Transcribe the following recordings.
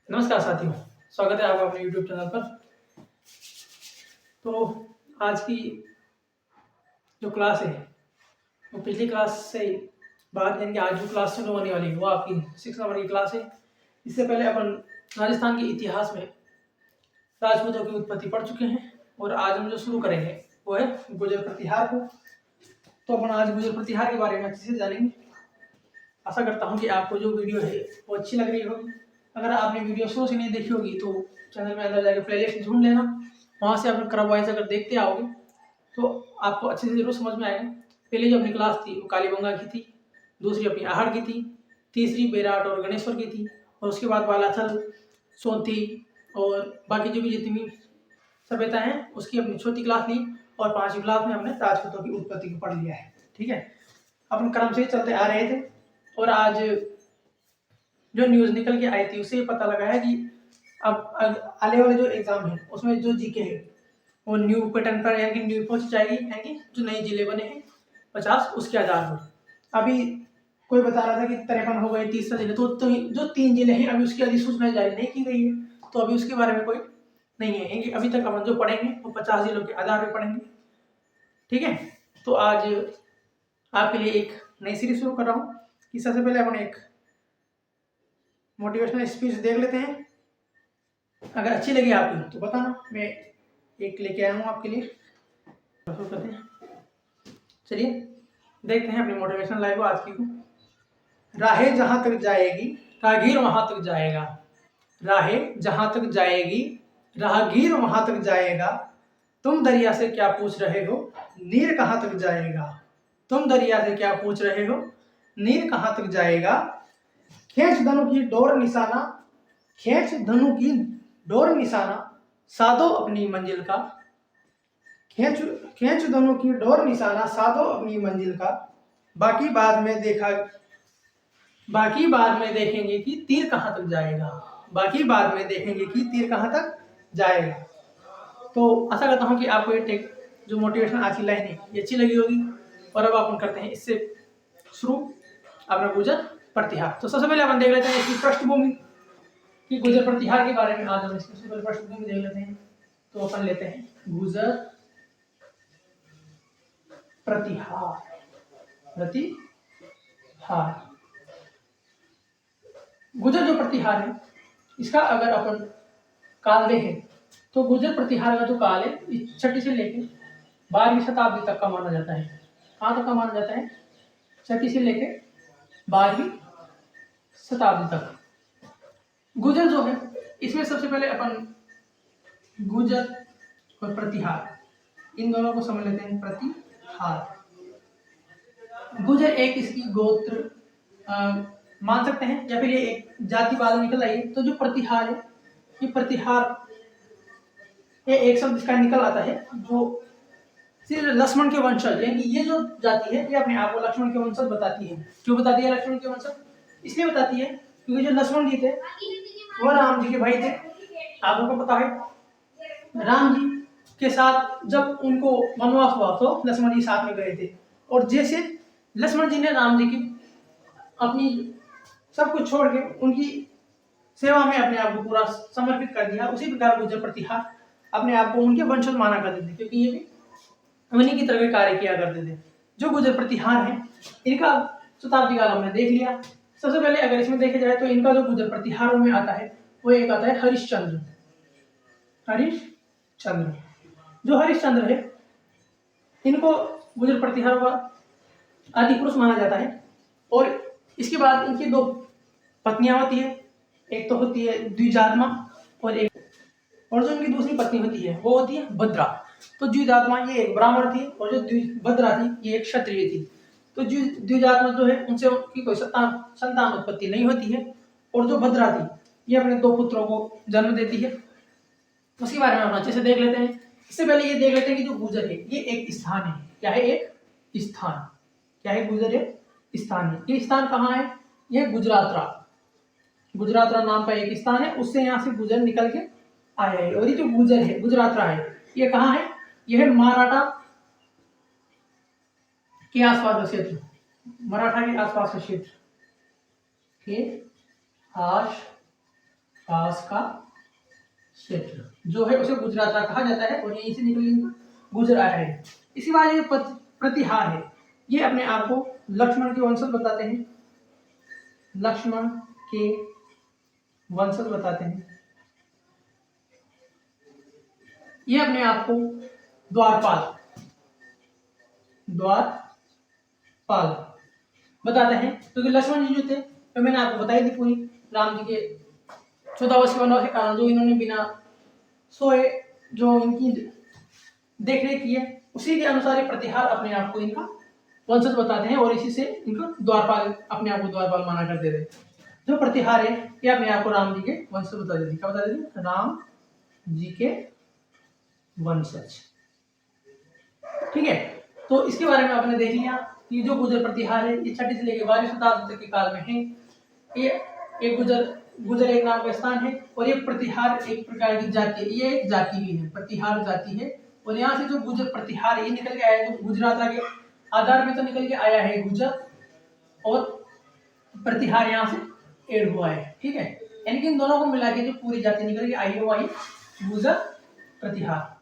नमस्कार साथियों, स्वागत है आपका अपने YouTube चैनल पर। तो आज की जो क्लास है वो पिछली क्लास से बाद, यानी कि आज जो क्लास शुरू होने वाली है वो आपकी 6 नंबर की क्लास है। इससे पहले अपन राजस्थान के इतिहास में राजपूतों की उत्पत्ति पढ़ चुके हैं और आज हम जो शुरू करेंगे वो है गुर्जर प्रतिहार को। तो अपन आज गुर्जर प्रतिहार के बारे में अच्छे से जानेंगे। आशा करता हूँ कि आपको जो वीडियो है वो अच्छी लग रही होगी। अगर आपने वीडियो शुरू से नहीं देखी होगी तो चैनल में अंदर जाकर प्लेलिस्ट ढूंढ लेना, वहाँ से आप क्रम वाइज अगर देखते आओगे तो आपको अच्छे से जरूर समझ में आएगा। पहली जो अपनी क्लास थी वो कालीबंगा की थी, दूसरी अपनी आहड़ की थी, तीसरी बेराट और गणेश्वर की थी, और उसके बाद बालाथल, सोंती और बाकी जो भी जितनी भी सभ्यता है उसकी अपनी चौथी क्लास ली, और 5वीं क्लास में हमने राजपूतों की उत्पत्ति को पढ़ लिया है। ठीक है, अपन क्रम से चलते आ रहे थे और आज जो न्यूज़ निकल के आई थी उससे पता लगा है कि अब आने वाले जो एग्जाम है उसमें जो जीके है वो न्यू पैटर्न पर, यानी कि न्यू पहुंच जाएगी, यानी कि जो नए जिले बने हैं 50 उसके आधार पर। अभी कोई बता रहा था कि 53 हो गए, 30 जिले, तो जो 3 जिले हैं अभी उसकी अधिसूचना जारी नहीं की गई है, तो अभी उसके बारे में कोई नहीं है, यानी अभी तक अपन जो पढ़ेंगे वो 50 जिलों के आधार पर पढ़ेंगे। ठीक है, तो आज आपके लिए एक नई सीरीज शुरू कर रहा हूँ कि सबसे पहले अपन एक मोटिवेशनल स्पीच देख लेते हैं। अगर अच्छी लगी आपको तो बताना, मैं एक लेके आया हूँ आपके लिए। शुरू करते हैं, चलिए देखते हैं अपनी मोटिवेशनल लाइफ आज की को। राहें जहां तक जाएगी राहगीर वहां तक जाएगा, राहें जहां तक जाएगी राहगीर वहां तक जाएगा, तुम दरिया से क्या पूछ रहे हो, नीर कहाँ तक जाएगा, तुम दरिया से क्या पूछ रहे हो, नीर कहाँ तक जाएगा, खींच धनु की डोर निशाना, खींच धनु की डोर निशाना, साधो अपनी मंजिल का, खींच धनु की डोर निशाना, साधो अपनी मंजिल का, बाकी बाद में देखेंगे कि तीर कहाँ तक जाएगा, बाकी बाद में देखेंगे कि तीर कहाँ तक जाएगा। तो आशा करता हूँ कि आपको ये टेक जो मोटिवेशन आज की लाइन है ये अच्छी लगी होगी। और अब अपन करते हैं इससे शुरू अपना गुर्जर प्रतिहार। तो सबसे पहले अपन देख लेते हैं इसकी पृष्ठभूमि कि गुर्जर प्रतिहार के बारे में। आज हम इसकी सबसे पहले पृष्ठभूमि देख लेते हैं। तो अपन लेते हैं गुर्जर प्रतिहार। गुर्जर जो प्रतिहार है इसका अगर अपन काल देखें तो गुर्जर प्रतिहार का जो काल है 6वीं से लेकर 12वीं शताब्दी तक का माना जाता है। कहाँ तक का माना जाता है? 6वीं से लेकर 12वीं शताब्दी तक। गुर्जर जो है इसमें सबसे पहले अपन गुर्जर और प्रतिहार इन दोनों को समझ लेते हैं। प्रतिहार, गुर्जर एक इसकी गोत्र मान सकते हैं या फिर ये एक जाति बाद निकल आई है। तो जो प्रतिहार है ये प्रतिहार ये एक शब्द इसका निकल आता है जो सिर्फ लक्ष्मण के वंशज, यानी कि ये जो जाति है ये अपने आप को लक्ष्मण के वंशज बताती है। क्यों बताती है लक्ष्मण के वंशज? इसलिए बताती है क्योंकि जो लक्ष्मण जी थे वो राम जी के भाई थे। आपको पता है राम जी के साथ जब उनको वनवास हुआ तो लक्ष्मण जी साथ में गए थे, और जैसे लक्ष्मण जी ने राम जी की अपनी सब कुछ छोड़ के उनकी सेवा में अपने आप को पूरा समर्पित कर दिया, उसी प्रकार गुर्जर प्रतिहार अपने आप को उनके वंशज माना करते थे, क्योंकि ये भी उन्हीं की तरह के कार्य किया करते थे। जो गुर्जर प्रतिहार है इनका शताब्दी काल हमने देख लिया। सबसे पहले अगर इसमें देखे जाए तो इनका जो गुर्जर प्रतिहारों में आता है वो एक आता है हरिश्चंद्र। जो हरिश्चंद्र है इनको गुर्जर प्रतिहारों का आदि पुरुष माना जाता है। और इसके बाद इनकी 2 पत्नियां होती है, एक तो होती है द्विजात्मा और जो इनकी दूसरी पत्नी होती है वो होती है भद्रा। तो द्विजात्मा ये एक ब्राह्मण थी और जो भद्रा थी ये एक क्षत्रिय थी। तो द्विजात्मा जो है उनसे उनकी कोई संतान उत्पत्ति नहीं होती है, और जो भद्रा थी ये अपने 2 पुत्रों को जन्म देती है। उसके बारे में हम अच्छे से देख लेते हैं। इससे पहले ये देख लेते हैं कि जो गुर्जर है ये एक स्थान है। क्या है? एक स्थान। क्या है? गुर्जर एक स्थान है। ये स्थान कहाँ है? यह गुजरातरा नाम का एक स्थान है, उससे यहाँ से गुर्जर निकल के आया है। और ये जो गुर्जर है गुजरातरा है ये कहाँ है? यह मराठा के आसपास का क्षेत्र, मराठा के आसपास का क्षेत्र के आस पास का क्षेत्र जो है उसे गुजराता कहा जाता है, और यहीं से निकली इनका गुजर आया है। इसी बात ये प्रतिहार है, ये अपने आप को लक्ष्मण के वंशज बताते हैं, लक्ष्मण के वंशज बताते हैं। ये अपने आप को द्वारपाल बताते हैं, क्योंकि लक्ष्मण जी जो थे, तो मैंने आपको बताई थी पूरी राम जी के 14 वर्ष के वनवास के कारण जो इन्होंने बिना सोए जो इनकी देख रेख की है, उसी के अनुसार ये प्रतिहार अपने आप को इनका वंशज बताते हैं, और इसी से इनको द्वारपाल, अपने आप को द्वारपाल माना करते थे। जो प्रतिहार है ये अपने आप को राम जी के वंशज बता देते, क्या बता देते? राम जी के वंशज। ठीक है, तो इसके बारे में आपने देख लिया कि जो गुजर प्रतिहार है ये 6वीं से लेकर 12वीं शताब्दी तक के काल में है। ये एक गुजर एक नाम का स्थान है, और ये प्रतिहार एक प्रकार की जाति है, ये एक जाति भी है, प्रतिहार जाति है। और यहाँ से जो गुजर प्रतिहार ये निकल के आया है, तो गुजराता के आधार में तो निकल के आया है गुजर, और प्रतिहार यहाँ से एड हुआ है। ठीक है, यानी कि इन दोनों को मिला के जो पूरी जाति निकल के आई है वो आई गुजर प्रतिहार।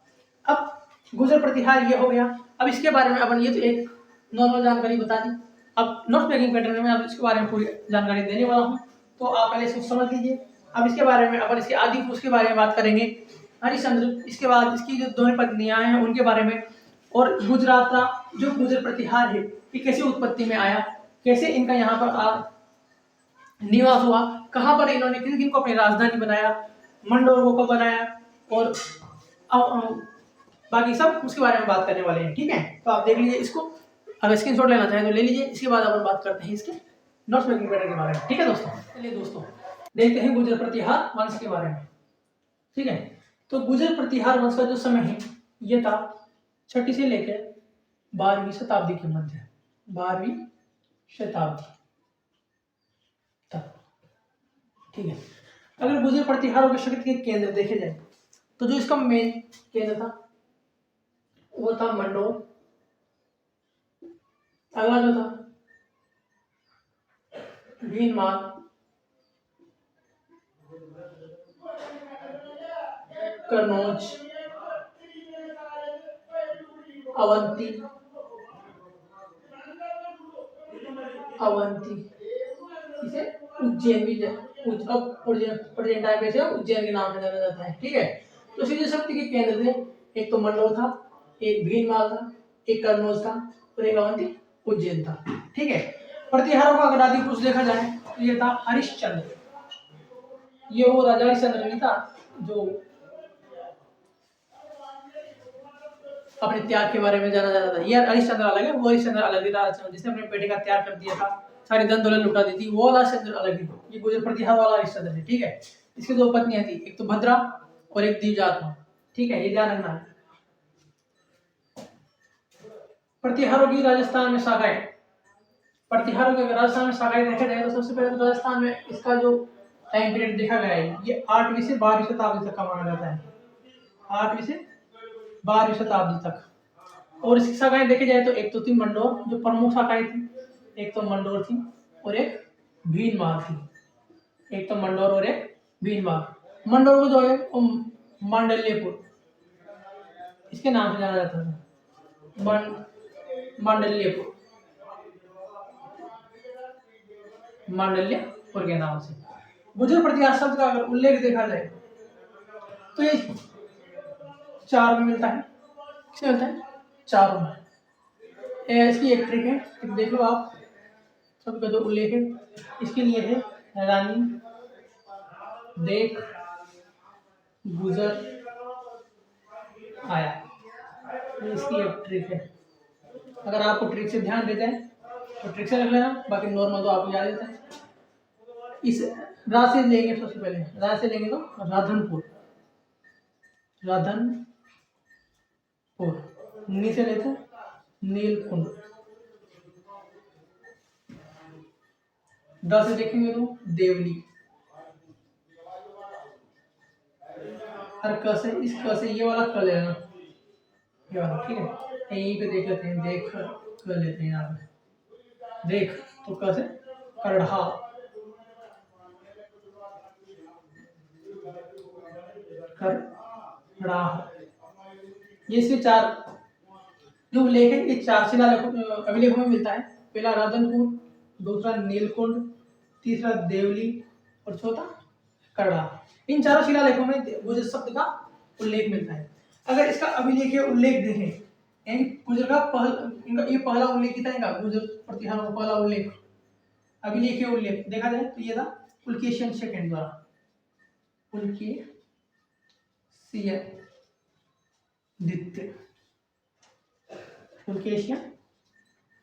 अब गुजर प्रतिहार ये हो गया। अब इसके बारे में अपन ये तो एक नॉर्मल जानकारी बता दी। अब नोट टेकिंग पैटर्न में अब इसके बारे में पूरी जानकारी देने वाला हूँ, तो आप पहले इसको समझ लीजिए। अब इसके बारे में अपन इसके आदि पुरुष के बारे में बात करेंगे, हरिश्चंद्र। इसके बाद इसकी जो दोनों पत्नियां हैं उनके बारे में, और गुजराता जो गुजर प्रतिहार है ये कैसे उत्पत्ति में आया, कैसे इनका यहाँ पर निवास हुआ, कहाँ पर इन्होंने किन किन को अपनी राजधानी बनाया, मंडोर को बनाया, और बाकी सब उसके बारे में बात करने वाले हैं। ठीक है, तो आप देख लीजिए इसको, अगर स्क्रीनशॉट लेना चाहें तो ले लीजिए। इसके बाद अपन बात करते हैं इसके नोट्स मेकिंग पैटर्न के बारे में। ठीक है दोस्तों, चलिए दोस्तों देखते हैं गुजर प्रतिहार वंश के बारे में। ठीक है, तो गुजर प्रतिहार वंश का जो समय है ये था 6वीं से लेकर 12वीं शताब्दी के मध्य, 12वीं शताब्दी तक। ठीक है, अगर गुजर प्रतिहारों के शक्ति के केंद्र देखे जाए तो जो इसका मेन केंद्र था वो था मंडोर। अगला जो था भीनमाल, कन्नौज, अवंती, इसे उज्जैन भी उज्जैन के नाम से जाना जाता है। ठीक है, तो इसके जो शक्ति के केंद्र थे, एक तो मंडोर था, एक भीनमाल था, एक कन्नौज था, और एक अवंती उज्जैन था। ठीक है, प्रतिहारों का अगर आदि पुरुष देखा जाए तो ये था हरिश्चंद्र। ये वो राजा हरिश्चंद्र नहीं था जो अपने त्याग के बारे में जाना जाता था। ये हरिश्चंद्र अलग है, वो हरिश्चंद्र अलग था जिसने अपने बेटे का त्याग कर दिया था, सारी धन दौलत लुटा दी थी, वो वाला हरिश्चंद्र अलग है। ये गुजर प्रतिहार वाला हरिश्चंद्र है। ठीक है, इसकी 2 पत्नियां थी, एक तो भद्रा और एक दिव्यात्मा। ठीक है, ये ध्यान रखना है। प्रतिहारों की राजस्थान में शाखाएं, प्रतिहारों की अगर राजस्थान में शाखाएं देखा जाए तो सबसे पहले तो राजस्थान में इसका जो टाइम पीरियड देखा गया है ये 8वीं से 12वीं शताब्दी तक का माना जाता है, 8वीं से 12वीं शताब्दी तक। और इसकी शाखाएं देखी जाए तो एक तो थी मंडोर, जो प्रमुख शाखाएं थी, एक तो मंडोर थी और एक भीनमाल थी, एक तो मंडोर और एक भीनमाल। मंडोर को जो है वो मांडल्यपुर इसके नाम से जाना जाता है, मांडल्यपुर, मांडल्यपुर के नाम से। गुजर प्रतिहार शब्द का अगर उल्लेख देखा जाए तो ये 4 में मिलता है, किसमें मिलता है? 4 में। इसकी एक ट्रिक है, देख लो आप, शब्द का जो उल्लेख है इसके लिए है रानी, देख, गुजर, आया, इसकी एक ट्रिक है। अगर आपको ट्रिक से ध्यान देते हैं तो ट्रिक से रख लेना, बाकी नॉर्मल तो आपको याद रहता है। इस रा से लेंगे, सबसे पहले रा से लेंगे तो राधनपुर, नी से लेते हैं नीलकुंड, द से देखेंगे तो देवली, और क से, इस क से ये वाला क लेना, ये वाला। ठीक है, यहीं पे देख लेते हैं, देख कर लेते हैं यहाँ पे, देख तो क से करढ़ा, करड़ा। ये इसके चार जो उल्लेख है, ये चार अभिलेखों में मिलता है। पहला राधनपुर, दूसरा नीलकुंड, तीसरा देवली और चौथा करड़ा। इन चारों शिलालेखों में गुर्जर शब्द का उल्लेख मिलता है। अगर इसका अभिलेखीय उल्लेख देखें, यानी गुर्जर का ये पहला उल्लेख था इनका, गुर्जर प्रतिहारों का पहला उल्लेख, अभिलेखीय उल्लेख देखा जाए तो ये था पुलकेशियन सेकंड द्वारा, पुलकेशियन द्वितीय, पुलकेशियन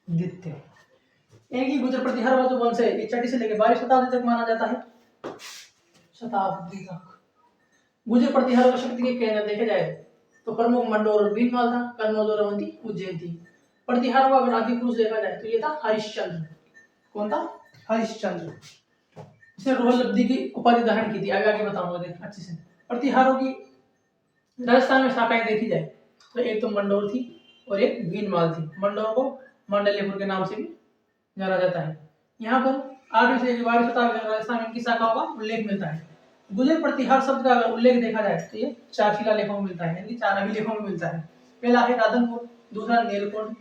द्वितीय। यानी गुर्जर प्रतिहार वाला जो वंश है ये 6वीं से लेकर 12वीं शताब्दी तक माना जाता है, शताब्दी तक। गुर्जर प्रतिहार की शक्ति के केंद्र देखे जाए तो प्रमुख मंडोर और भीनमाल था, कन्नौज और अवंती उज्जैन थी। प्रतिहार का अगर आदि पुरुष देखा जाए तो ये था हरिश्चंद्र। कौन था? हरिश्चंद्र। इसने रोहल्लब्धि की उपाधि धारण की थी, आगे आगे बताऊंगा देख अच्छे से। प्रतिहारों की राजस्थान में शाखाएं देखी जाए तो एक तो मंडोर थी और एक भीनमाल थी। मंडोर को मांडल्यपुर के नाम से भी जाना जाता है। यहाँ पर 8वीं से 12वीं शताब्दी में राजस्थान में इनकी शाखाओं का उल्लेख मिलता है। गुर्जर प्रतिहार शब्द का अगर उल्लेख देखा जाए तो ये 4 शिलालेखों में मिलता है, यानी 4 अभिलेखों में मिलता है। पहला है राधनपुर, दूसरा नीलकुंड,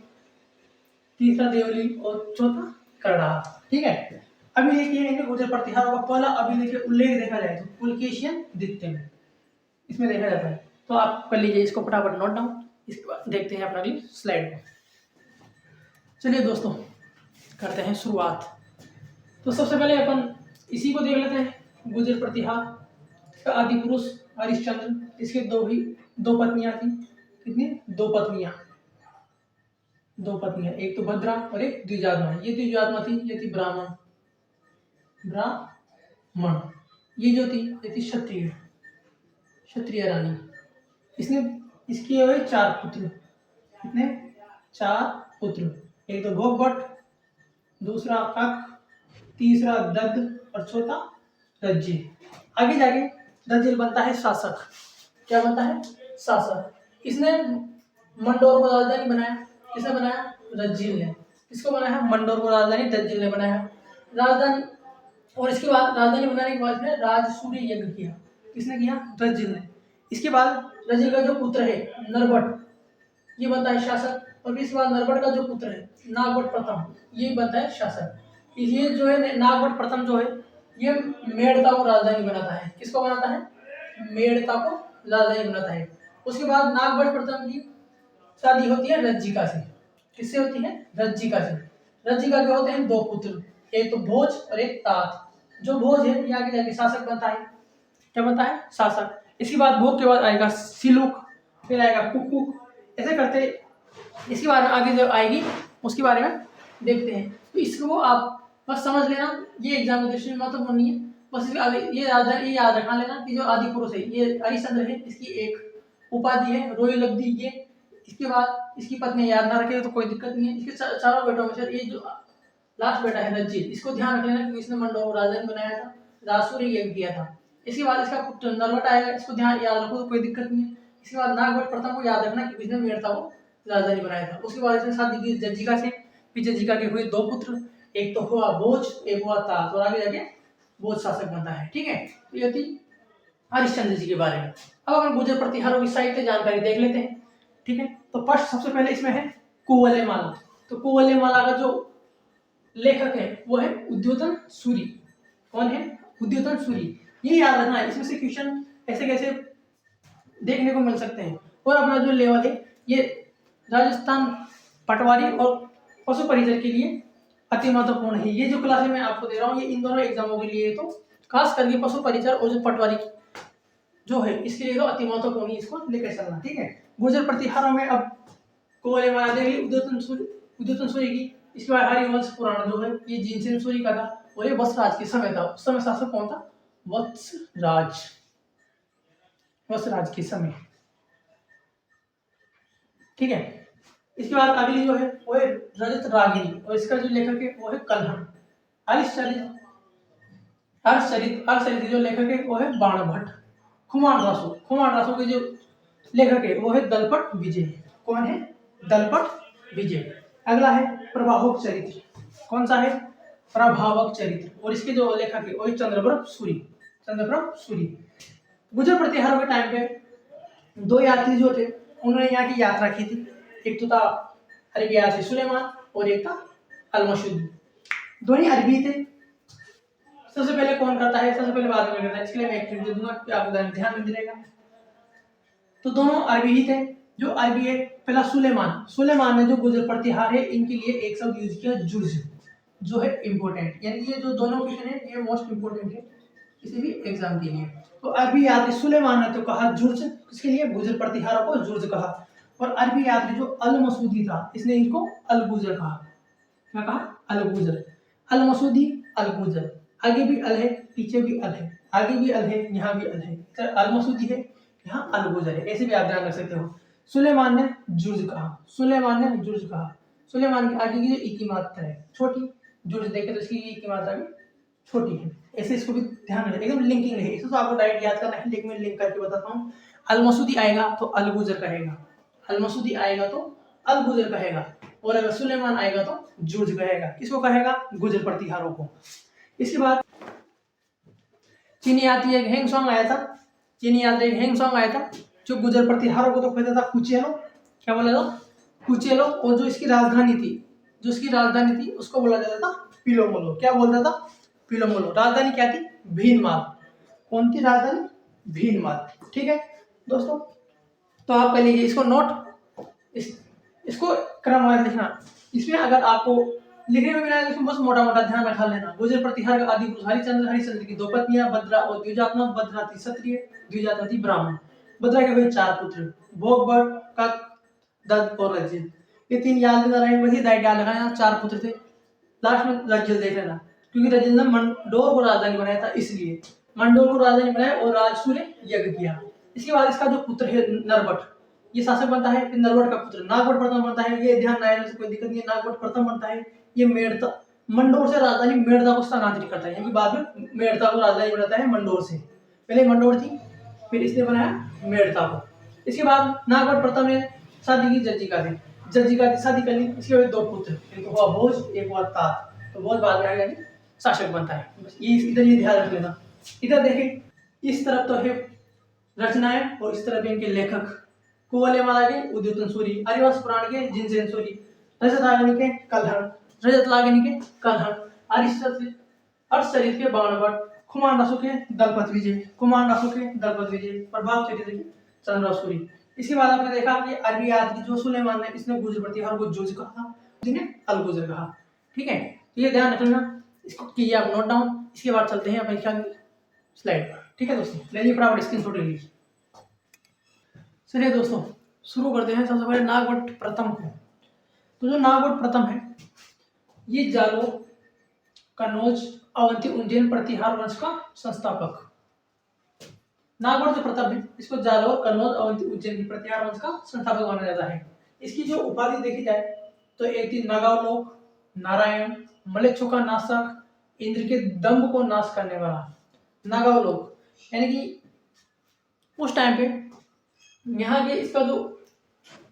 तीसरा देवली और चौथा करड़ा। ठीक है, अभिलेख ये है गुर्जर प्रतिहारों का पहला अभिलेख उल्लेख देखा जाए तो पुलकेशियन द्वितीय में इसमें देखा जाता है। तो आप कर लीजिए इसको फटाफट नोट डाउन। इसके बाद देखते हैं अपना अगली स्लाइड में। चलिए दोस्तों करते हैं शुरुआत। तो सबसे पहले अपन इसी को देख लेते हैं, गुर्जर प्रतिहार का आदि पुरुष हरिश्चंद्र। इसके दो पत्नियां थी। कितनी? 2 पत्नियां, 2 पत्नियां, एक तो भद्रा और एक द्विजात्मा। ये द्विजात्मा थी, ये थी ब्राह्मण, ये जो थी ये थी क्षत्रिय, क्षत्रिय रानी। इसकी हुए 4 पुत्र। कितने? 4 पुत्र। एक तो भोगभट, दूसरा कक, तीसरा दद्द और चौथा रज्जिल। आगे जाके रज्जिल बनता है शासक। क्या बनता है? शासक। इसने मंडोर को राजधानी बनाया। किसने बनाया? रज्जिल ने। किसको बनाया? मंडोर को राजधानी रज्जिल ने बनाया। राजधानी, और इसके बाद राजधानी बनाने के बाद इसने राजसूय यज्ञ किया। किसने किया? रज्जिल ने। इसके बाद रज्जिल का जो पुत्र है नरबट, ये बनता है शासक। और इसके बाद नरबट का जो पुत्र है नागभट्ट प्रथम, ये बनता है शासक। ये जो है नागभट्ट प्रथम जो है ये मेड़ता को राजधानी बनाता है। किसको बनाता है? मेड़ता को राजधानी बनाता है। उसके बाद नागभट्ट प्रथम की शादी होती है रज्जिका से। किससे होती है? रज्जिका से। रज्जिका के होते हैं 2 पुत्र, एक तो भोज और एक तात। जो भोज है ये आगे जाके शासक बनता है। क्या बनता है? शासक। इसके बाद भोग के बाद आएगा सिलुक, फिर आएगा कुकुक, ऐसे करते इसके बारे में आगे जब आएगी उसके बारे में देखते हैं। तो इसको आप बस समझ लेना, ये एग्जाम की दृष्टि में महत्वपूर्ण नहीं है। बस ये याद रखा लेना कि जो आदि पुरुष है ये हरिश्चंद्र है, इसकी एक उपाधि है रोहिल्लब्धि ये। इसके बाद इसकी पत्नी याद ना रखे तो कोई दिक्कत नहीं है। इसके चारों बेटों में से ये जो लास्ट बेटा है रज्जिल, इसको ध्यान रख लेना क्योंकि इसने मंडोर राजधानी बनाया था, राजसूय यज्ञ किया था। इसके बाद इसका पुत्र नरभट्ट आएगा, इसको ध्यान याद रखो तो कोई दिक्कत नहीं है। इसके बाद नागभट्ट प्रथम को याद रखना कि इसने मेड़ता को राजधानी बनाया था। उसके बाद इसने शादी की जज्जिका से, फिर जज्जिका के हुए 2 पुत्र, एक तो हुआ भोज, एक हुआ तात, और आगे जाके भोज शासक बनता है। ठीक है, तो ये थी हरिश्चंद्र जी के बारे में। अब अगर गुर्जर प्रतिहारों की साहित्य जानकारी देख लेते हैं। ठीक है, तो फर्स्ट सबसे पहले इसमें है कुवल्यमाला। तो कुवल्यमाला का जो लेखक है वो है उद्योतन सूरी। कौन है? उद्योतन सूरी। ये याद रखना है, इसमें से क्वेश्चन ऐसे कैसे देखने को मिल सकते हैं। और अपना जो लेवल है ये राजस्थान पटवारी और पशु परिचर के लिए अति महत्वपूर्ण है। ये जो क्लास मैं आपको दे रहा हूँ ये इन दोनों एग्जामों के लिए, तो खास करके पशु परिचर और जो पटवारी जो है इसके लिए तो अति महत्वपूर्ण है, इसको लेकर चलना। ठीक है, गुर्जर प्रतिहारों में अब कुवल्यमाला देवी उद्योतन सूरी की। इसके बाद हरिवंश पुराण जो है ये जिनसेन सूरी का था और ये वत्सराज के समय था। उस समय शासक कौन था? वत्सराज के समय। ठीक है, इसके बाद अगली जो है वो है रजत रागिनी और इसका जो लेखक है वो है कल्हण। हर्षचरित जो लेखक है वो है बाणभट्ट। खुमान रासो के जो लेखक है वो है दलपट विजय। कौन है? दलपट विजय। अगला है प्रभावक चरित्र। कौन सा है? प्रभावक चरित्र, और इसके जो लेखक है वो है चंद्रप्रभ सूरी। गुजर प्रतिहारों के टाइम पे दो यात्री जो थे उन्होंने यहाँ की यात्रा की थी। एक तो था अरबी यात्री सुलेमान और एक था अल-मसूदी। दोनों अरबी थे। सबसे पहले कौन करता है, सबसे पहले बाद में करता है, इसके लिए मैं एक ट्रिक दे दूंगा कि आपको ध्यान में रहेगा। तो दोनों अरबी ही थे। जो अरबी है पहला सुलेमान ने जो गुजर प्रतिहार है इनके लिए एक शब्द यूज किया जुर्ज, जो है इंपॉर्टेंट, यानी ये जो दोनों क्वेश्चन है ये मोस्ट इंपॉर्टेंट है किसी भी एग्जाम के लिए। तो अरबी यात्री सुलेमान ने तो कहा जुर्ज, किसके लिए, गुजर प्रतिहारों को जुर्ज कहा। और अरबी यात्री जो अल-मसूदी था इसने इनको अल-गुजर कहा। क्या कहा, अल-गुजर। अल-मसूदी अल-गुजर, आगे भी अल है पीछे भी अल है, आगे भी अल है यहाँ भी अल है, अल-मसूदी है यहाँ अल-गुजर है, ऐसे भी आप ध्यान रख सकते हो। सुलेमान ने जुर्ज कहा, सुलेमान ने जुर्ज कहा। सुलेमान के आगे की जो ई की मात्रा है छोटी, जुर्ज देखे तो इसकी ई की मात्रा भी छोटी है, ऐसे इसको भी ध्यान रखें, एकदम लिंकिंग है। इसे तो आपको डायरेक्ट याद करना है, लेकिन मैं लिंक करके बताता हूँ। अल-मसूदी आएगा तो अल-गुजर कहेगा, अल-मसूदी आएगा तो अल-गुजर कहेगा, और अगर सुलेमान आएगा तो जुर्ज कहेगा। किसको कहेगा, गुजर प्रतिहारों को। इसके बाद चीनी यात्री एक हेंग सॉन्ग आया था, चीनी यात्री एक हेंग सॉन्ग आया था जो गुजर प्रतिहारों को तो कहता था कुचेलो, क्या बोला था, कुचेलो। और जो इसकी राजधानी थी, जो इसकी राजधानी थी उसको बोला जाता था पिलोमोलो। क्या बोलता था, पिलोमोलो। राजधानी क्या थी, भीनमाल। कौन थी राजधानी, भीनमाल। ठीक है दोस्तों, तो आप कर लीजिए इसको नोट, इसको क्रमवार लिखना। इसमें अगर आपको लिखने में भी नहीं, इसमें बस मोटा मोटा ध्यान रखा लेना। गुजर प्रतिहार का आदि पुरुष हरिश्चंद्र की दो पत्नियां बद्रा और द्विजात्मा। बद्रा थी क्षत्रिय, द्विजात्मा थी ब्राह्मण। बद्रा के हुए 4 पुत्र, भोग, बट, कक, दत्त और रजित। ये 3 याद में रहे, वही दाई डाल लगाया। 4 पुत्र थे। लास्ट में रजित देख लेना, क्योंकि रजित ने मंडोर को राजधानी बनाया था, इसलिए मंडोर को राजधानी बनाया और राजसूय यज्ञ किया। इसके बाद इसका जो पुत्र है नरबट, ये शासक बनता है। फिर नरबट का पुत्र नागवट प्रथम बनता है। ये ध्यान आने से कोई दिक्कत नहीं है, नागवट प्रथम बनता है। ये मेड़ता, मंडोर से राजधानी मेड़ता को स्थानांतरित करता है, यानी बाद में मेड़ता को राजधानी बनाता है मंडोर से। पहले मंडोर थी, फिर इसने बनाया मेड़ता को। इसके बाद नागवट प्रथम ने शादी की जज्जिका से, जज्जिका की शादी कर ली। इसके बाद 2 पुत्र, एक हुआ भोज, एक हुआ तात। तो भोज बाद में आगे शासक बनता है। बस ये इधर ये ध्यान रख लेना। इधर देखें, इस तरफ तो है रचनाएं और इस तरफ इनके लेखक। कुवलयमाला के उद्योतन सूरी, आर्यवंश पुराण के जिनसेन सूरी, रजताग्नि के कलहण, रजतलाग्नि के कलहण, अर्षचरित के बाणभट्ट, खुमान रासु के दलपत विजय, कुमान रासु के दलपत विजय, प्रभाव चरित्र के चंद्रराव सूरी। इसके बाद आपने देखा कि अरबी यात्री जो सुलेमान ने, इसने गुजर प्रतिहार को जुर्ज कहा था, जिन्हें अल-गुजर कहा। ठीक है, तो ये ध्यान रखना, इसको कीजिए आप नोट डाउन। इसके बाद चलते हैं अपनी स्लाइड पर। ठीक है दोस्तों, लेलिए फटाफट स्क्रीनशॉट ले लीजिए। चलिए दोस्तों शुरू करते हैं। सबसे पहले नागवट प्रथम को। तो जो नागवट प्रथम है ये जालोर, कन्नौज, अवंती, उज्जैन प्रतिहार वंश का संस्थापक। नागवट जो प्रथम है इसको जालोर, कन्नौज, अवंती, उज्जैन की प्रतिहार वंश का संस्थापक माना जाता है। इसकी जो उपाधि देखी जाए तो एक थी नागावलोक, नारायण, मलेच्छों का नाशक, इंद्र के दंभ को नाश करने वाला। नागावलोक यानी कि उस टाइम पे यहाँ के इसका जो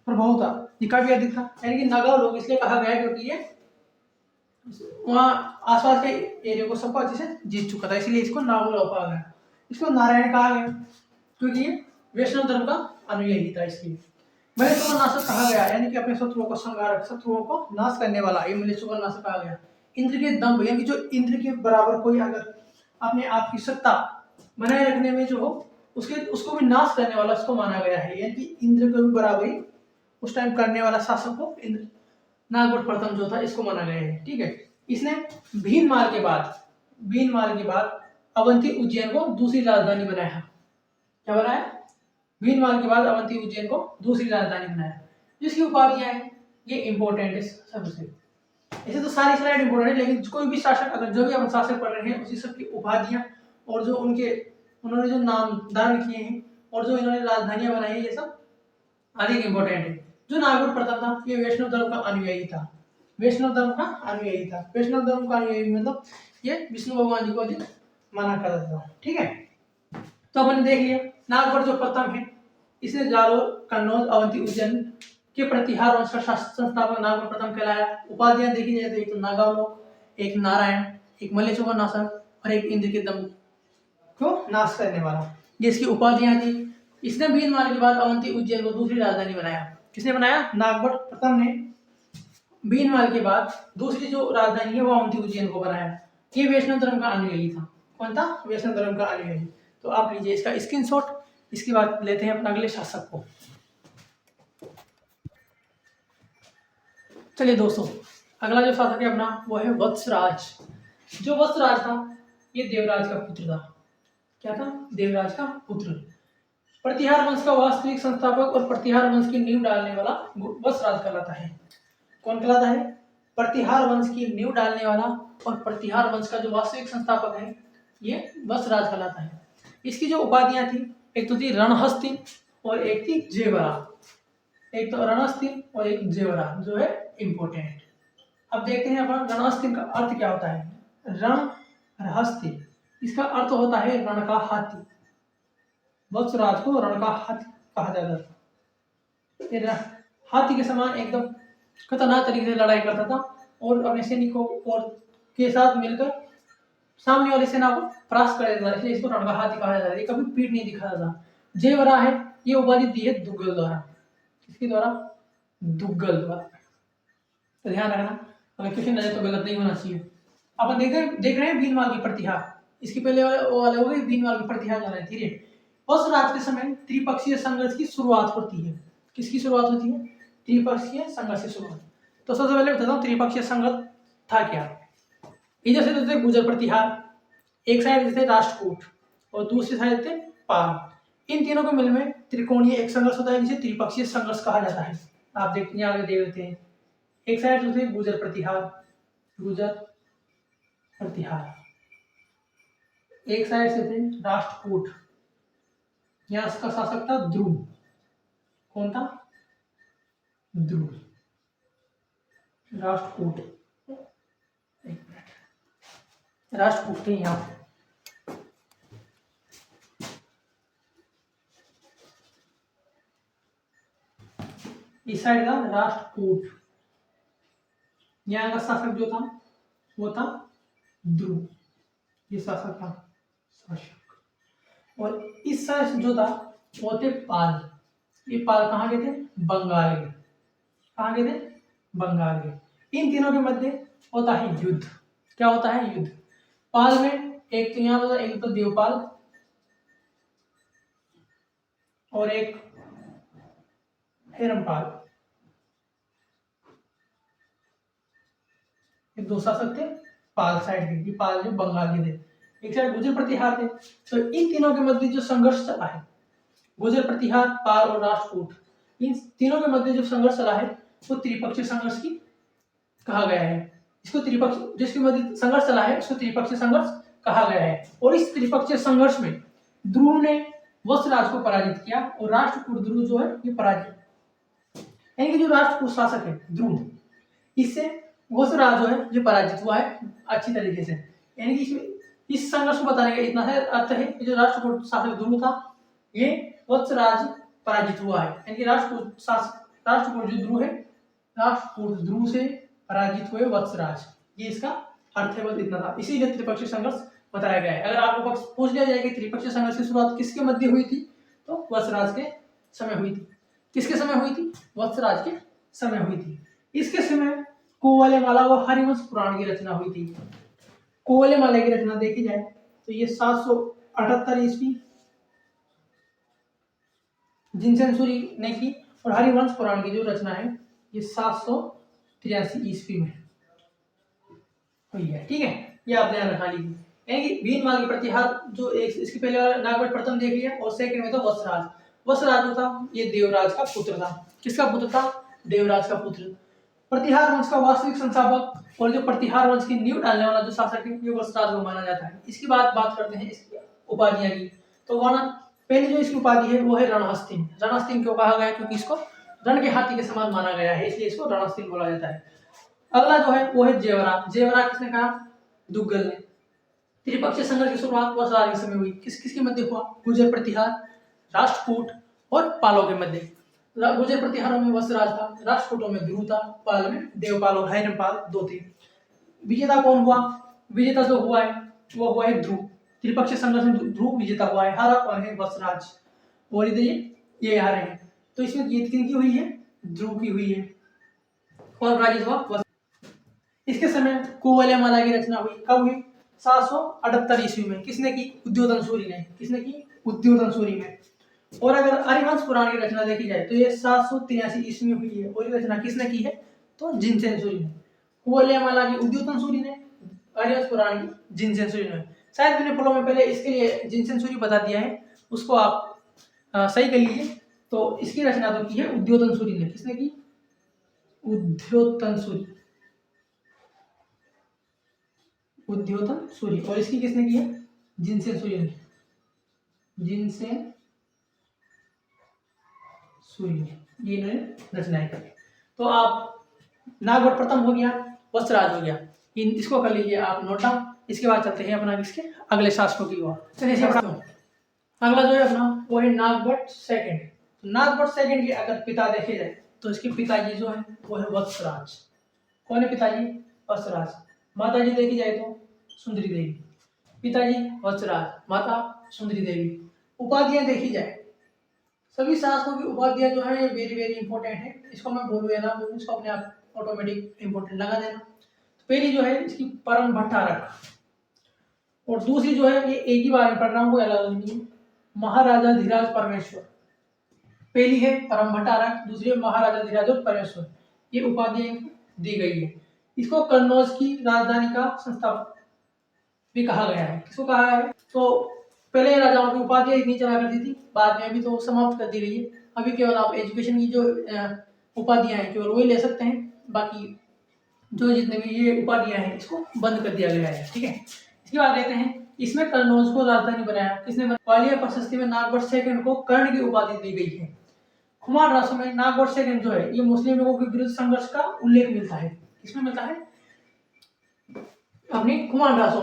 प्रभाव था ये काफी अधिक था, यानी कि नागावलोक इसलिए कहा गया क्योंकि ये वहाँ आसपास के एरिया को सबको अच्छे से जीत चुका था, इसलिए इसको नागावलोक कहा गया। इसको नारायण कहा गया क्योंकि ये वैष्णव धर्म का अनुयायी था, इसलिए। मलेच्छों का नाशक कहा गया, यानी कि अपने शत्रुओं को संहारक, शत्रुओं को नाश करने वाला, ये मलेच्छों का नाशक कहा गया। इंद्र के दंभ, यानी जो इंद्र के बराबर कोई अगर अपने आप की सत्ता बनाए रखने में जो हो उसको भी नाश करने वाला उसको माना गया है, यानी कि इंद्र को भी बराबरी उस टाइम करने वाला शासक को इंद्र, नागवट प्रथम जो था इसको माना गया है। ठीक है, इसने भीनमाल के बाद अवंती उज्जैन को दूसरी राजधानी बनाया। क्या बनाया, भीनमाल के बाद अवंती उज्जैन को दूसरी राजधानी बनाया। जिसकी उपाधियां हैं ये इंपॉर्टेंट है सबसे। ऐसे तो सारी स्लाइड इंपॉर्टेंट है, लेकिन कोई भी शासक, अगर जो भी हम शासक पढ़ रहे हैं उसी सबकी उपाधियां और जो उन्होंने जो नाम धारण किए हैं और जो इन्होंने राजधानियां बनाई है ये सब अधिक इंपॉर्टेंट है। जो नागवट प्रथम था ये वैष्णव धर्म का अनुयायी था, वैष्णव धर्म का अनुयायी था। वैष्णव धर्म का अनुयायी मतलब ये विष्णु भगवान जी को अधिक माना करता था। ठीक है, तो अपन देख लिया नागवट जो प्रथम है इसने जालोर, कन्नौज, अवंती, उज्जैन के प्रतिहार वंश का संस्थापक नागवट प्रथम कहलाया। उपाधियां देखी जाए तो एक तो नागावलोक, एक नारायण, एक मलेच्छों का नाशक और एक इंद्र के दंभ को नाश करने वाला। ये इसकी उपाधियां थी। इसने भीनमाल के बाद अवंती उज्जैन को दूसरी राजधानी बनाया। किसने बनाया? नागभट्ट प्रथम ने भीनमाल के बाद दूसरी जो राजधानी है वो अवंती उज्जैन को बनाया। ये वैष्णव धर्म का अनुयायी था। कौन था? वैष्णव धर्म का अनुयायी। तो आप लीजिए इसका स्क्रीनशॉट। इसके बाद लेते हैं अपना अगले शासक को। चलिए दोस्तों, अगला जो शासक है अपना वो है वत्सराज। जो वत्सराज था ये देवराज का पुत्र था। क्या था? देवराज का पुत्र। प्रतिहार वंश का वास्तविक संस्थापक और प्रतिहार वंश की नींव डालने वाला वत्सराज कहलाता है। कौन कहलाता है? प्रतिहार वंश की नींव डालने वाला और प्रतिहार वंश का जो वास्तविक संस्थापक है ये वत्सराज कहलाता है। इसकी जो उपाधियां थी, एक तो थी रणहस्तिन और एक थी जेवरा। एक तो रणहस्तिन और एक जेवरा जो है इंपॉर्टेंट। अब देखते हैं अपन रणहस्तिन का अर्थ क्या होता है। रणहस्तिन, इसका अर्थ होता है रण का हाथी। वत्सराज को रण का हाथी कहा जाता था। हाथी के समान एकदम खतरनाक तरीके से लड़ाई करता था और अपने सैनिकों और के साथ मिलकर सामने वाली सेना को परास्त कर देता था, इसलिए इसको रण का हाथी कहा जाता है। कभी पीठ नहीं दिखाता था। जेवरा है, ये उपाधि दी है दुग्गल द्वारा। किसके द्वारा? दुग्गल द्वारा। तो ध्यान रखना, अगर क्वेश्चन आ जाए तो गलत नहीं होना चाहिए। अपन देख रहे हैं भीनमाल की प्रतिहार। इसके पहले वाले हो गए भीनमाल की प्रतिहार जाना है धीरे। वत्सराज के समय त्रिपक्षीय संघर्ष की शुरुआत होती है। किसकी शुरुआत होती है? त्रिपक्षीय संघर्ष की शुरुआत। तो सबसे पहले बताता हूँ त्रिपक्षीय संघर्ष था क्या। इधर से थे गुर्जर प्रतिहार, एक साइड थे राष्ट्रकूट और दूसरी साइड थे पाल। इन तीनों के मिल में त्रिकोणीय एक संघर्ष होता है जिसे त्रिपक्षीय संघर्ष कहा जाता है। आप देखते आगे देख लेते हैं। एक साइड जो थे गुर्जर प्रतिहार, गुर्जर प्रतिहार, एक साइड से थे राष्ट्रकूट, यहाँ इसका शासक था ध्रुव। कौन था? ध्रुव। राष्ट्रकूट, एक मिनट, राष्ट्रकूट थे यहाँ। इस साइड था राष्ट्रकूट, यहाँ का शासक जो था वो था ध्रुव। ये शासक था, शासक। और इस साइड जो था वो थे पाल। ये पाल कहाँ के थे? बंगाल के। कहाँ के थे? बंगाल के। इन तीनों के मध्य होता है युद्ध। क्या होता है? युद्ध। पाल में एक तो यहाँ होता, एक तो देवपाल और एक हेरमपाल। एक दो शासक थे पाल साइड के, ये पाल जो बंगाल के थे। एक साइड गुर्जर प्रतिहार थे। तो इन तीनों के मध्य जो संघर्ष चला है, गुर्जर प्रतिहार, पाल और राष्ट्रकूट, इन तीनों के मध्य जो संघर्ष चला है वो त्रिपक्षीय संघर्ष की कहा गया है। इसको त्रिपक्षीय, जिसके मध्य संघर्ष चला है उसको त्रिपक्षीय संघर्ष कहा गया है। और इस त्रिपक्षीय संघर्ष में ध्रुव ने वत्सराज को पराजित किया और राष्ट्रकूट ध्रुव जो है ये पराजित, यानी कि जो राष्ट्रकूट शासक है ध्रुव, इससे वत्सराज जो है ये पराजित हुआ है अच्छी तरीके से। यानी कि इसमें इस संघर्ष को बताने का इतना है अर्थ है कि जो राष्ट्रकूट शासक ध्रुव था ये वत्सराज पराजित हुआ है। यानी कि राष्ट्रकूट जो ध्रुव है, राष्ट्रकूट ध्रुव से पराजित हुए वत्सराज, ये इसका अर्थ है। बस इतना था, इसीलिए त्रिपक्षीय संघर्ष बताया गया है। अगर आपको पूछ लिया जाए कि त्रिपक्षीय संघर्ष की शुरुआत किसके मध्य हुई थी तो वत्सराज के समय हुई थी। किसके समय हुई थी? वत्सराज के समय हुई थी। इसके समय कोवलेमाला व हरिवंश पुराण की रचना हुई थी। कोवलेमाला की रचना देखी जाए तो ये 778 ईस्वी जिनसेनसुरी ने की और हरिवंश पुराण की जो रचना है ये 783 ईस्वी में हुई है। ठीक है, ये आप ध्यान रखा लीजिए। यानी कि भीनमाल की प्रतिहार जो इसके पहले वाला नागभट्ट प्रथम देख लिया और सेकंड में था वत्सराज। वत्सराज जो था ये देवराज का पुत्र था। किसका पुत्र था? देवराज का पुत्र। प्रतिहार वंश का वास्तविक संस्थापक और जो प्रतिहार वंश की नींव डालने वाला जो शासक है ये वत्सराज को माना जाता है। इसकी बात करते हैं इसकी उपाधियां की। तो पहले जो इसकी उपाधि है वो है रणहस्तिन। रणहस्तिन क्यों कहा गया? क्योंकि इसको रण के हाथी के समान माना गया है, इसलिए इसको रणहस्तिन बोला जाता है। अगला जो है वो है जेवरा। जेवरा किसने कहा? दुग्गल ने। त्रिपक्षीय संघर्ष की शुरुआत वत्सराज के समय हुई। किसके मध्य हुआ? गुर्जर प्रतिहार, राष्ट्रकूट और पालों के मध्य। गुर्जर प्रतिहारों में वत्सराज था, राष्ट्रकूटों में ध्रुव था, पाल में देवपाल और हैरमपाल दो थे। विजेता कौन हुआ? विजेता जो हुआ है वो हुआ है ध्रुव। त्रिपक्षीय संघर्ष में ध्रुव विजेता हुआ है, हारा कौन है? वत्सराज। और इधर ये हारे हैं, तो इसमें जीत किनकी हुई है? ध्रुव की हुई है। और पराजित हुआ। इसके समय कुवलयमाला की रचना हुई, कब हुई? 778 ईस्वी में। किसने की? उद्योधन सूरी ने। किसने की? उद्योधन सूरी ने। और अगर हरिवंश पुराण की रचना देखी जाए तो ये 783 ईस्वी में हुई है, और ये रचना किसने की है? तो जिनसेन सूरी ने। कुवलयमाला की उद्योधन सूरी ने, हरिवंश पुराण की जिनसेन सूरी ने। शायद मैंने पढ़ो में पहले इसके लिए जिनसेन सूरी बता दिया है, उसको आप सही कर लीजिए। तो इसकी रचना तो की है उद्योधन सूरी ने। किसने की? उद्योधन सूरी। उद्योधन सूरी। और इसकी किसने की है? जिनसेन सूरी ने। जिनसेन सूरी ने ये इन्होंने रचनाएं करी। तो आप नागवट प्रथम हो गया, वत्सराज हो गया, इसको कर लीजिए आप नोट डाउन। इसके बाद चलते हैं अपना इसके अगले शासकों की ओर। चलिए अगला जो है अपना वो है नागवट सेकंड। नागवट सेकंड के अगर पिता देखे जाए तो इसके पिताजी जो है वो है वत्सराज। कौन है पिताजी? वत्सराज। माता जी देखी जाए तो सुंदरी देवी। पिताजी वत्सराज, माता सुंदरी देवी। उपाधियां देखी जाए, सभी शासकों की उपाधियां जो है वेरी वेरी इंपॉर्टेंट है। इसको मैं बोलूँ या ना बोलूँ, इसको अपने आप ऑटोमेटिक इंपॉर्टेंट लगा देना। तो पहली जो है इसकी परम भट्टारक, और दूसरी जो है ये एक ही बार में पढ़ रहा हूँ, कोई अलग नहीं है, महाराजा धीराज परमेश्वर। पहली है परम भट्टारक, दूसरी है महाराजा धीराज परमेश्वर। ये उपाधि दी गई है। इसको कन्नौज की राजधानी का संस्थापक भी कहा गया है। किसको कहा है? तो पहले राजाओं की उपाधियां इतनी चला करती थी, बाद में अभी तो समाप्त कर दी गई है। अभी केवल आप एजुकेशन की जो उपाधियां हैं केवल वही ले सकते हैं, बाकी जो जितने भी ये उपाधियां हैं इसको बंद कर दिया गया है। ठीक है, इसके बाद देखते हैं इसमें कन्नौज को राजधानी बनाया किसने? ग्वालियर प्रशस्ति में नागवट सेकंड को कर्ण की उपाधि दी गई है। कुमार रासो में नागवट सेकंड जो है ये मुस्लिम लोगों के विरुद्ध संघर्ष का उल्लेख मिलता है। किसमें मिलता है? अपनी कुमार रासो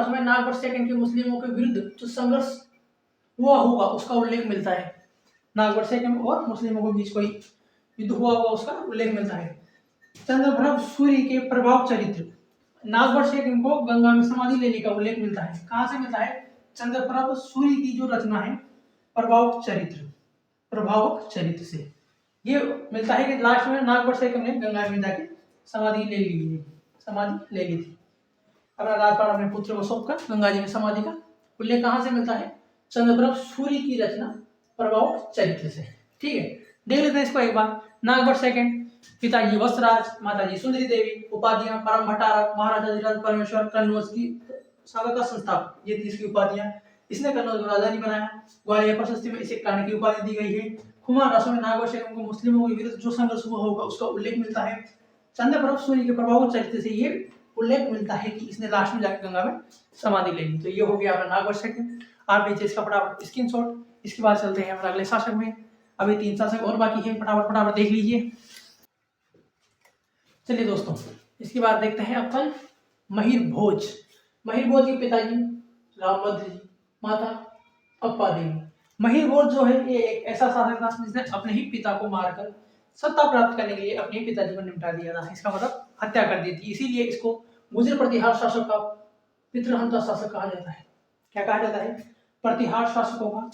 में नागवट सेकंड के मुस्लिमों के विरुद्ध जो संघर्ष हुआ होगा उसका उल्लेख मिलता है। नागवट सेकंड और मुस्लिमों के बीच कोई युद्ध हुआ होगा उसका उल्लेख मिलता है। चंद्रप्रभ सूर्य के प्रभाव चरित्र, नागवट सेकंड को गंगा में समाधि लेने का उल्लेख मिलता है। कहां से मिलता है? चंद्रप्रभ सूर्य की जो रचना है प्रभावक चरित्र से ये मिलता है कि लास्ट में नागवट सेकंड ने गंगा में जाके समाधि ले ली थी। अपना राजपाट अपने पुत्र को सौंपकर गंगा जी में समाधि का उल्लेख कहां से मिलता है? चंद्रप्रभ सूर्य की रचना प्रभावक चरित्र से। ठीक है, देख लेते हैं इसको एक बार। नागवट सेकंड, पिताजी वत्सराज, माताजी सुंदरी देवी। उपाधियां परम भट्टारक, महाराजा धीराज परमेश्वर, कन्नौज की सभा का संस्थापक। ये थी इसकी उपाधियां। इसने कन्नौज को राजधानी बनाया। ग्वालियर प्रशस्ति में इसे कर्ण की उपाधि दी गई है। कुमार रासो में नागवट सेकंड को मुस्लिमों के विरुद्ध जो संघर्ष हुआ होगा उसका उल्लेख मिलता है। चंद्रप्रभ सूर्य के प्रभाव चरित्र से ये उल्लेख मिलता है कि इसने लास्ट में जाकर गंगा में समाधि ले ली। तो ये हो गया अपना नागवट सेकंड। आप लीजिए इसका फटाफट स्क्रीनशॉट। इसके बाद चलते हैं अपना अगले शासक में। अभी 3 शासक और बाकी है, फटाफट देख लीजिए। चलिए दोस्तों, इसके बाद देखते हैं अपन महिर भोज के पिताजी रामभद्र जी, माता अप्पा देवी। महिर भोज जो है ये एक ऐसा शासक था जिसने अपने ही पिता को मारकर सत्ता प्राप्त करने के लिए अपने पिताजी को निपटा दिया था। इसका मतलब हत्या कर दी थी। इसीलिए इसको गुर्जर प्रतिहार शासक का पितृहंता शासक कहा जाता है। क्या कहा जाता है? प्रतिहार शासकों का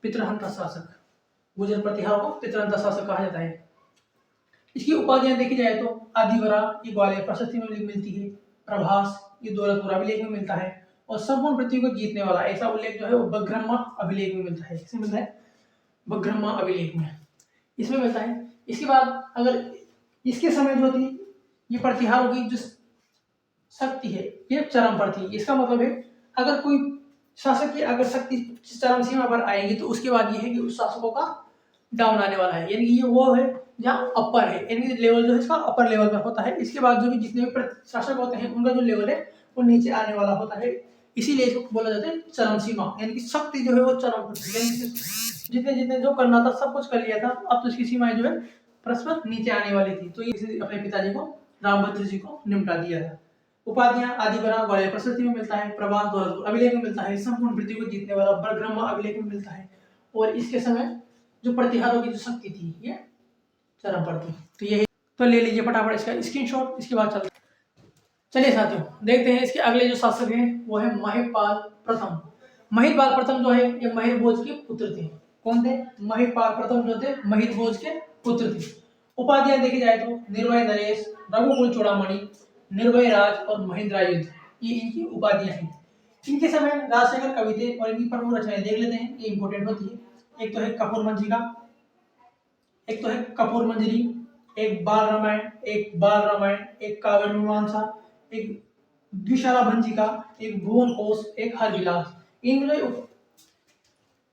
पितृहंता शासक, गुर्जर प्रतिहार को पितृहंता शासक कहा जाता है। इसकी उपाधियां देखी जाए तो आदिवरा ये ग्वालियर प्रशस्ति में मिलती है। प्रभास ये दौलतपुर अभिलेख में मिलता है। और संपूर्ण पृथ्वी को जीतने वाला ऐसा उल्लेख जो है वो बग्रम्मा अभिलेख में मिलता है। किसमें मिलता है? बग्रम्मा अभिलेख में इसमें मिलता है। इसके बाद अगर इसके समय जो थी ये प्रतिहारों की जो शक्ति है ये चरम पर थी। इसका मतलब है अगर कोई शासक की अगर शक्ति चरम सीमा पर आएगी तो उसके बाद ये है कि उस शासकों का डाउन आने वाला है, यानी कि ये वो है जहाँ अपर है, यानी कि लेवल जो है इसका अपर लेवल पर होता है। इसके बाद जो भी जितने भी शासक होते हैं उनका जो लेवल है वो नीचे आने वाला होता है। इसीलिए इसको बोला जाता है चरम सीमा, यानी कि शक्ति जो है वो चरम पर, जितने जितने जो करना था सब कुछ कर लिया था, अब तो इसकी सीमाएं जो है परस्पर नीचे आने वाली थी। तो ये अपने पिताजी को रामभद्र जी को निपटा दिया था। उपाधियां आदिवरा ग्वालियर प्रशस्ति में मिलता है। प्रभास दौलतपुर अभिलेख में मिलता है। संपूर्ण पृथ्वी को जीतने वाला बरग्रम्मा अभिलेख में मिलता है। और इसके समय जो प्रतिहारों की जो शक्ति थी ये चरम पर थी। तो ये तो ले लीजिए फटाफट इसका स्क्रीनशॉट। इसके बाद चलते चलिए साथियों, देखते हैं इसके अगले जो शासक हैं वो है महिपाल प्रथम। महिपाल प्रथम जो है ये महिर भोज के पुत्र थे। कौन थे? महिपाल प्रथम जो थे महिर भोज के पुत्र थे। उपाधियां देखी जाए तो निर्भय नरेश, रघुकुल चूड़ामणि, निर्भय राज और महेंद्रायुध, ये इनकी उपाधियां हैं। इनके समय राजशेखर कवि थे और इनकी प्रमुख रचनाएं देख लेते हैं, ये इंपॉर्टेंट होती है। एक तो है कपूर मंजिका, एक तो है कपूर मंजरी, एक बाल रामायण, एक बाल रामायण, एक काव्य मीमांसा, एक द्विशाला भंजिका, एक भुवन कोश, एक हरविलास। इन जो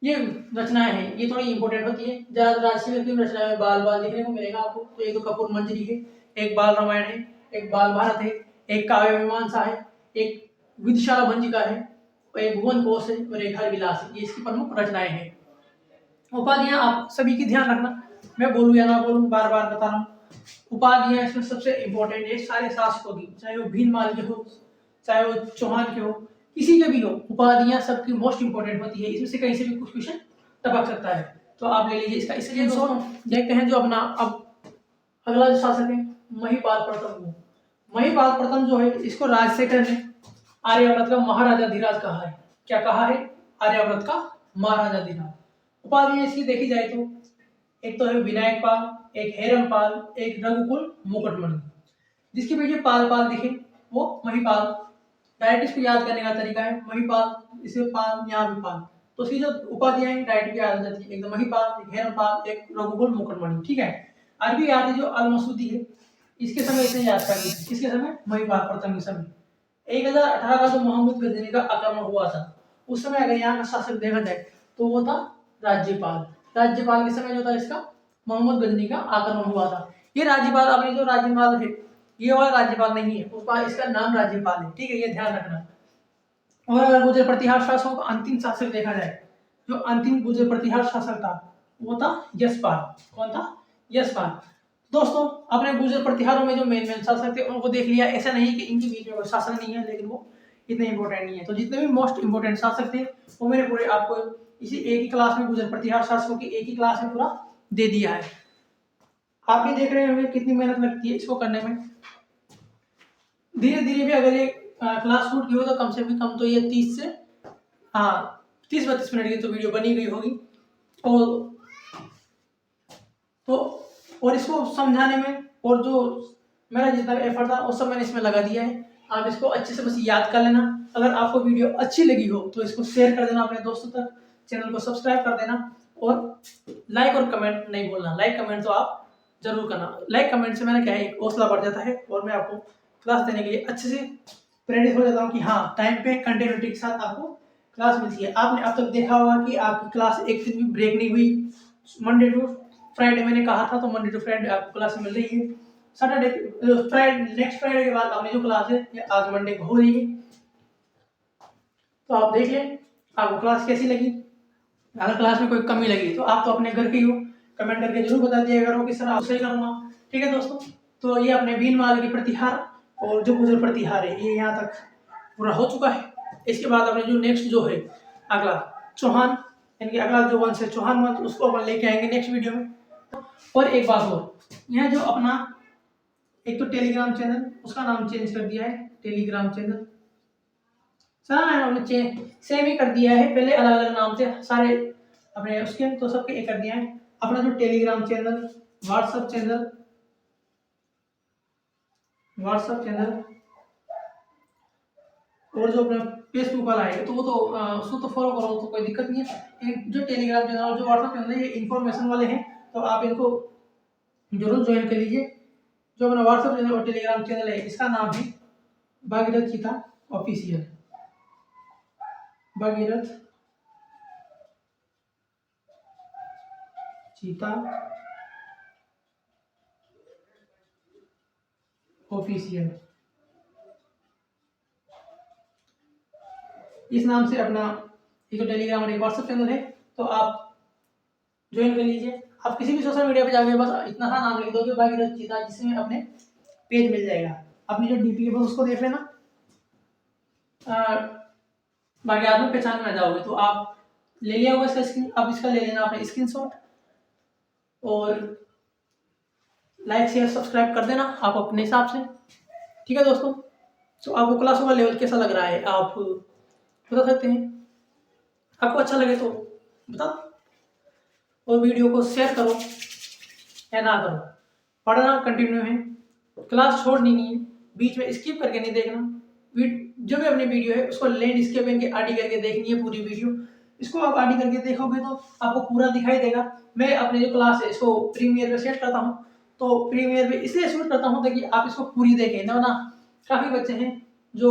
ये रचनाएं हैं ये थोड़ी इंपॉर्टेंट होती है। ज्यादा राजशीय की रचनाएं में बाल बाल देखने को मिलेगा आपको। तो एक तो कपूर मंजरी है, एक बाल रामायण है, एक बाल भारत है, एक काव्य मीमांसा है, एक विदिशाला भंजिका है, और एक भुवन कोश है और एक हरविलास है। ये इसकी प्रमुख रचनाएं हैं। उपाधियां आप सभी की ध्यान रखना, मैं बोलूं या ना बोलूं बार बार बता रहा हूँ। उपाधियां इसमें सबसे इंपॉर्टेंट है सारे शासकों की, चाहे वो भीनमाल के हो, चाहे वो चौहान के हो, किसी के भी हो, उपाधियां सबकी मोस्ट इंपॉर्टेंट होती है। इसमें से कहीं से भी कुछ क्वेश्चन टपक सकता है, तो आप ले लीजिए इसका। इसलिए दोस्तों देखते हैं जो अपना अब अगला जो शासक है महिपाल प्रथम। महिपाल प्रथम जो है इसको राजशेखर ने आर्यावर्त का महाराजा धीराज कहा है। क्या कहा है? आर्यावर्त का महाराजा धीराज। उपाधि इसकी देखी जाए तो एक तो है विनायक पाल, एक हेरम पाल, एक रघुकुल मुकुटमणि। जिसके पीछे पाल पाल दिखे वो महिपाल। डायरेक्ट इसको याद करने का तरीका है महिपाल, इसे पाल, यहाँ भी पाल, तो उसकी जो उपाधियां हैं डायरेक्ट याद हो जाती है। एक तो महिपाल, एक हेरम पाल, एक रघुकुल मुकुटमणि। ठीक है। अरबी याद है जो अल मसूदी है, इसके समय इसे याद कर लीजिए। किसके समय? महिपाल प्रथम के समय। 1018 का जो मोहम्मद गजनी का आक्रमण हुआ था उस समय अगर यहाँ का शासक देखा जाए तो वो था राज्यपाल। राज्यपाल के समय जो था इसका मोहम्मद गजनी का आक्रमण हुआ था। ये राज्यपाल, अपने जो राज्यपाल है ये वाला राज्यपाल नहीं है, उसका इसका नाम राज्यपाल है। ठीक है, ये ध्यान रखना। और अगर गुर्जर प्रतिहार शासकों का अंतिम शासक देखा जाए, जो अंतिम गुर्जर प्रतिहार शासक था वो था यशपाल। कौन था? यशपाल। दोस्तों अपने गुर्जर प्रतिहारों में जो मेन मेन शासक थे उनको देख लिया। ऐसा नहीं कि इनके बीच में कोई शासक नहीं है, लेकिन वो इतने इंपॉर्टेंट नहीं है। तो जितने भी मोस्ट इंपॉर्टेंट शासक थे वो मैंने पूरे आपको इसी एक ही क्लास में, गुर्जर प्रतिहार शासकों की एक ही क्लास में पूरा दे दिया है। आप भी देख रहे होंगे कितनी मेहनत लगती है इसको करने में। धीरे धीरे भी अगर ये क्लास शूट की हो तो कम से भी कम तो ये 30 से 30-32 मिनट की तो वीडियो बनी गई होगी। और तो और इसको समझाने में और जो मेरा जितना भी एफर्ट था वो सब मैंने इसमें लगा दिया है। आप इसको अच्छे से बस याद कर लेना। अगर आपको वीडियो अच्छी लगी हो तो इसको शेयर कर देना अपने दोस्तों तक, चैनल को सब्सक्राइब कर देना और लाइक और कमेंट नहीं भूलना। लाइक कमेंट तो आप जरूर करना। लाइक कमेंट से मैंने क्या है एक हौसला बढ़ जाता है और मैं आपको क्लास देने के लिए अच्छे से प्रेरित हो जाता हूँ कि हाँ टाइम पे कंटिन्यूटी के साथ आपको क्लास मिलती है। आपने अब तक देखा होगा कि आपकी क्लास एक दिन भी ब्रेक नहीं हुई। मंडे टू फ्राइडे मैंने कहा था, तो मंडे टू फ्राइडे आपको क्लास मिल रही है। सैटरडे फ्राइडे, नेक्स्ट फ्राइडे के बाद अपनी जो क्लास है ये आज मंडे को हो रही है। तो आप देख लें आपको क्लास कैसी लगी। अगर क्लास में कोई कमी लगी तो आप तो अपने घर के ही हो, कमेंट करके जरूर बता दिया करो कि सर आप सही करूँगा। ठीक है दोस्तों, तो ये अपने भीनमाल की प्रतिहार और जो गुर्जर प्रतिहार है ये यहाँ तक पूरा हो चुका है। इसके बाद अपने जो नेक्स्ट जो है अगला चौहान, यानी अगला जो वंश है चौहान वंश, उसको अपन लेके आएंगे नेक्स्ट वीडियो में। और एक बात और, यह जो अपना एक तो टेलीग्राम चैनल उसका नाम चेंज कर दिया है, टेलीग्राम चैनल सारा हमने सेम ही कर दिया है। पहले अलग अलग नाम थे सारे अपने उसके, तो सबके एक कर दिया है। अपना जो टेलीग्राम चैनल, व्हाट्सएप चैनल और जो अपना फेसबुक वाला है तो वो तो उसको तो फॉलो करो तो कोई दिक्कत नहीं है। जो टेलीग्राम चैनल और जो व्हाट्सएप चैनल है ये इन्फॉर्मेशन वाले हैं, तो आप इनको जरूर ज्वाइन कर लीजिए। जो अपना व्हाट्सएप चैनल और टेलीग्राम चैनल है इसका नाम है भागीरथ चीता ऑफिशियल। भागीरथ चीता ऑफिशियल, इस नाम से अपना ये जो टेलीग्राम और व्हाट्सएप चैनल है तो आप ज्वाइन कर लीजिए। आप किसी भी सोशल मीडिया पे जाके बस इतना सा नाम लिख दोगे भागीरथ चीता, जिसमें अपने पेज मिल जाएगा। अपनी जो डीपी है बस उसको देख लेना, बाकी आदमी पहचान में आ जाओगे। तो आप ले लिया होगा इसका स्क्रीन, आप इसका ले लेना अपना स्क्रीनशॉट और लाइक शेयर सब्सक्राइब कर देना आप अपने हिसाब से। ठीक है दोस्तों। तो आपको क्लासों का लेवल कैसा लग रहा है आप बता सकते हैं। आपको अच्छा लगे तो बता दो और वीडियो को शेयर करो या ना करो। पढ़ना कंटिन्यू है, क्लास छोड़नी नहीं है, बीच में स्किप करके नहीं देखना। जो भी अपनी वीडियो है उसको लैंडस्केपिंग के आडी करके देखनी है पूरी वीडियो। इसको आप आडी करके देखोगे तो आपको पूरा दिखाई देगा। मैं अपनी जो क्लास है इसको प्रीमियर पे सेट करता हूँ, तो प्रीमियर पे इसलिए शूट करता हूँ ताकि आप इसको पूरी देखें ना। काफ़ी बच्चे हैं जो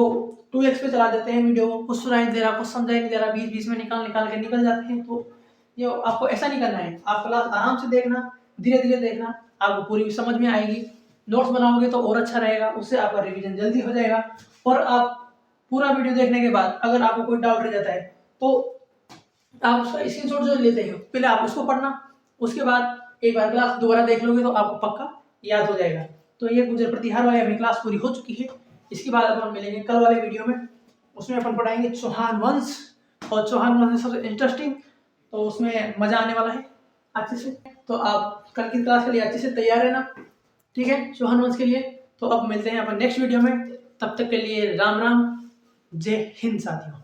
2x पे चला देते हैं वीडियो को, कुछ सुनाई नहीं दे रहा, कुछ समझाई नहीं दे रहा, बीच बीच में निकाल निकाल के निकल जाते हैं। तो ये आपको ऐसा नहीं करना है, आप क्लास आराम से देखना, धीरे धीरे देखना, आपको पूरी समझ में आएगी। नोट्स बनाओगे तो और अच्छा रहेगा, उससे आपका रिवीजन जल्दी हो जाएगा। और आप पूरा वीडियो देखने के बाद अगर आपको कोई डाउट रह जाता है तो आप उसका स्क्रीनशॉट जो लेते हो पहले आप उसको पढ़ना, उसके बाद एक बार क्लास दोबारा देख लोगे तो आपको पक्का याद हो जाएगा। तो ये गुजर प्रतिहार वाली अपनी क्लास पूरी हो चुकी है। इसके बाद अपन मिलेंगे कल वाले वीडियो में, उसमें अपन पढ़ाएंगे चौहान वंश, और चौहान वंश सबसे इंटरेस्टिंग, तो उसमें मजा आने वाला है अच्छे से। तो आप कल की क्लास के लिए अच्छे से तैयार रहना, ठीक है, चौहान वंश के लिए। तो अब मिलते हैं अपन नेक्स्ट वीडियो में, तब तक के लिए राम राम, जय हिंद साथियों।